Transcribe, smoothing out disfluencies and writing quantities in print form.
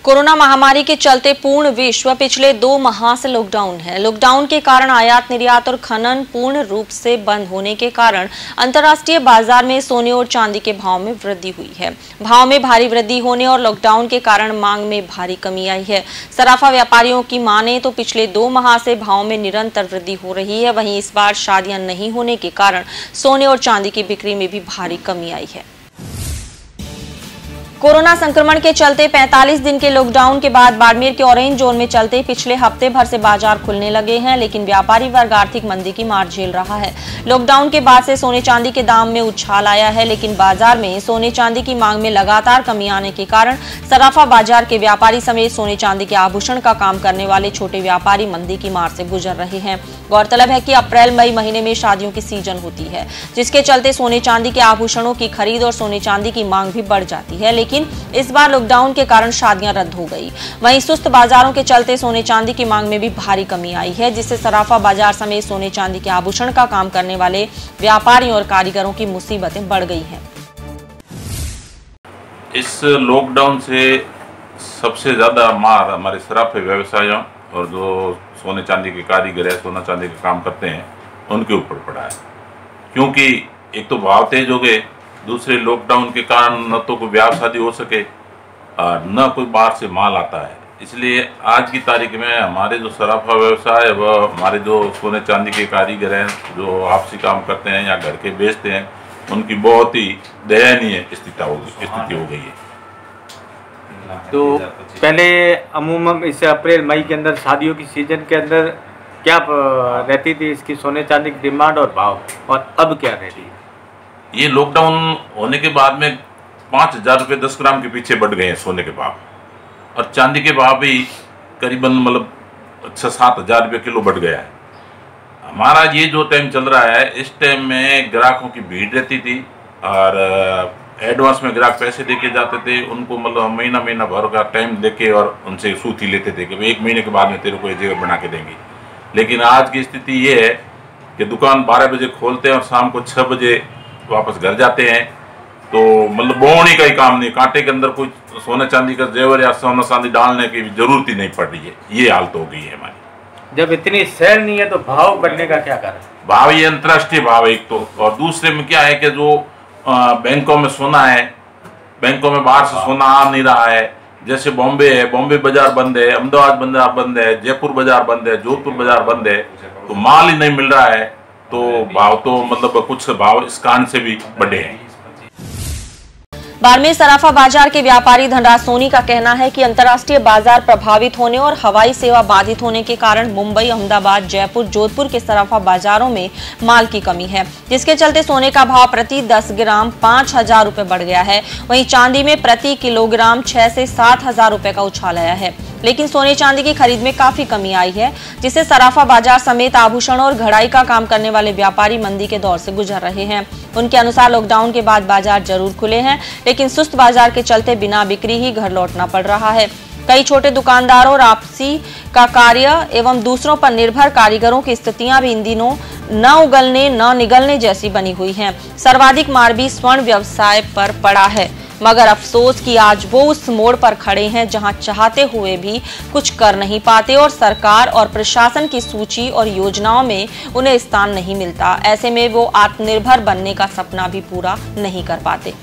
Corona महामारी के चलते पूर्ण विश्व पिछले 2 माह से लॉकडाउन है। लॉकडाउन के कारण आयात निर्यात और खनन पूर्ण रूप से बंद होने के कारण अंतर्राष्ट्रीय बाजार में सोने और चांदी के भाव में वृद्धि हुई है। भाव में भारी वृद्धि होने और लॉकडाउन के कारण मांग में भारी कमी आई है। सराफा व्यापारियों की माने तो पिछले 2 माह से भाव में निरंतर वृद्धि हो रही है। वहीं इस बार शादियां नहीं होने के कारण सोने और चांदी की बिक्री में भी भारी कमी आई है। कोरोना संक्रमण के चलते 45 दिन के लॉकडाउन के बाद बाड़मेर के ऑरेंज जोन में चलते पिछले हफ्ते भर से बाजार खुलने लगे हैं, लेकिन व्यापारी वर्ग आर्थिक मंदी की मार झेल रहा है। लॉकडाउन के बाद से सोने चांदी के दाम में उछाल आया है, लेकिन बाजार में सोने चांदी की मांग में लगातार कमी आने के कारण सराफा बाजार के व्यापारी समेत सोने चांदी के आभूषण का काम करने वाले छोटे व्यापारी मंदी की मार से गुजर रहे हैं। गौरतलब है कि अप्रैल मई महीने में शादियों की सीजन होती है, जिसके चलते सोने चांदी के आभूषणों की खरीद और सोने चांदी की मांग भी बढ़ जाती है, लेकिन इस बार लॉकडाउन के कारण शादियां रद्द हो गई। वहीं सुस्त बाजारों के चलते सोने चांदी की मांग में भी भारी कमी आई है, जिससे सराफा बाजार समेत सोने चांदी के आभूषण का काम करने वाले व्यापारियों और कारीगरों की मुसीबतें बढ़ गई हैं। इस लॉकडाउन से सबसे ज्यादा मार हमारे सराफे व्यवसायों और जो सोने चांदी के कारीगर है, सोना चांदी का काम करते हैं, उनके ऊपर पड़ा है। क्योंकि एक तो भाव तेज हो गए, दूसरे लॉकडाउन के कारण न तो कोई ब्याह शादी हो सके और न कोई बाहर से माल आता है। इसलिए आज की तारीख में हमारे जो सराफा व्यवसाय व हमारे जो सोने चांदी के कारीगर हैं, जो आपसी काम करते हैं या घर के बेचते हैं, उनकी बहुत ही दयनीय स्थिति हो गई है। तो पहले अमूमन इस अप्रैल मई के अंदर शादियों की सीजन के अंदर क्या रहती थी इसकी सोने चांदी की डिमांड और भाव, और अब क्या रहती है? ये लॉकडाउन होने के बाद में 5,000 रुपये 10 ग्राम के पीछे बढ़ गए हैं सोने के भाव, और चांदी के भाव भी करीबन 6-7 हज़ार रुपये किलो बढ़ गया है। हमारा ये जो टाइम चल रहा है, इस टाइम में ग्राहकों की भीड़ रहती थी और एडवांस में ग्राहक पैसे देके जाते थे। उनको महीना भर का टाइम देके और उनसे सूती लेते थे कि 1 महीने के बाद में तेरे को ये जगह बना के देंगे। लेकिन आज की स्थिति ये है कि दुकान 12 बजे खोलते हैं और शाम को 6 बजे वापस घर जाते हैं। तो बोवनी का ही काम नहीं, कांटे के अंदर कोई सोना चांदी का जेवर या सोना चांदी डालने की जरूरत ही नहीं पड़ रही है। ये हालत हो गई है हमारी। जब इतनी सेल नहीं है तो भाव बढ़ने का क्या कारण? भाव ये अंतर्राष्ट्रीय भाव एक तो, और दूसरे में क्या है कि जो बैंकों में सोना है, बैंकों में बाहर से सोना आ नहीं रहा है। जैसे बॉम्बे है, बॉम्बे बाजार बंद है, अहमदाबाद बाजार बंद है, जयपुर बाजार बंद है, जोधपुर बाजार बंद है, तो माल ही नहीं मिल रहा है। तो भाव तो कुछ भाव इस कारण से भी बढ़े हैं। बाड़मेर सराफा बाजार के व्यापारी धनराज सोनी का कहना है कि अंतर्राष्ट्रीय बाजार प्रभावित होने और हवाई सेवा बाधित होने के कारण मुंबई, अहमदाबाद, जयपुर, जोधपुर के सराफा बाजारों में माल की कमी है, जिसके चलते सोने का भाव प्रति 10 ग्राम 5,000 रुपए बढ़ गया है। वहीं चांदी में प्रति किलोग्राम 6 से 7,000 रुपए का उछाल आया है, लेकिन सोने चांदी की खरीद में काफी कमी आई है, जिससे सराफा बाजार समेत आभूषण और घड़ाई का काम करने वाले व्यापारी मंदी के दौर से गुजर रहे हैं। उनके अनुसार लॉकडाउन के बाद बाजार जरूर खुले हैं, लेकिन सुस्त बाजार के चलते बिना बिक्री ही घर लौटना पड़ रहा है। कई छोटे दुकानदारों और आपसी का कार्य एवं दूसरों पर निर्भर कारीगरों की स्थितियां भी इन दिनों न उगलने न निगलने जैसी बनी हुई हैं। सर्वाधिक मार भी स्वर्ण व्यवसाय पर पड़ा है, मगर अफसोस कि आज वो उस मोड़ पर खड़े हैं जहां चाहते हुए भी कुछ कर नहीं पाते और सरकार और प्रशासन की सूची और योजनाओं में उन्हें स्थान नहीं मिलता। ऐसे में वो आत्मनिर्भर बनने का सपना भी पूरा नहीं कर पाते।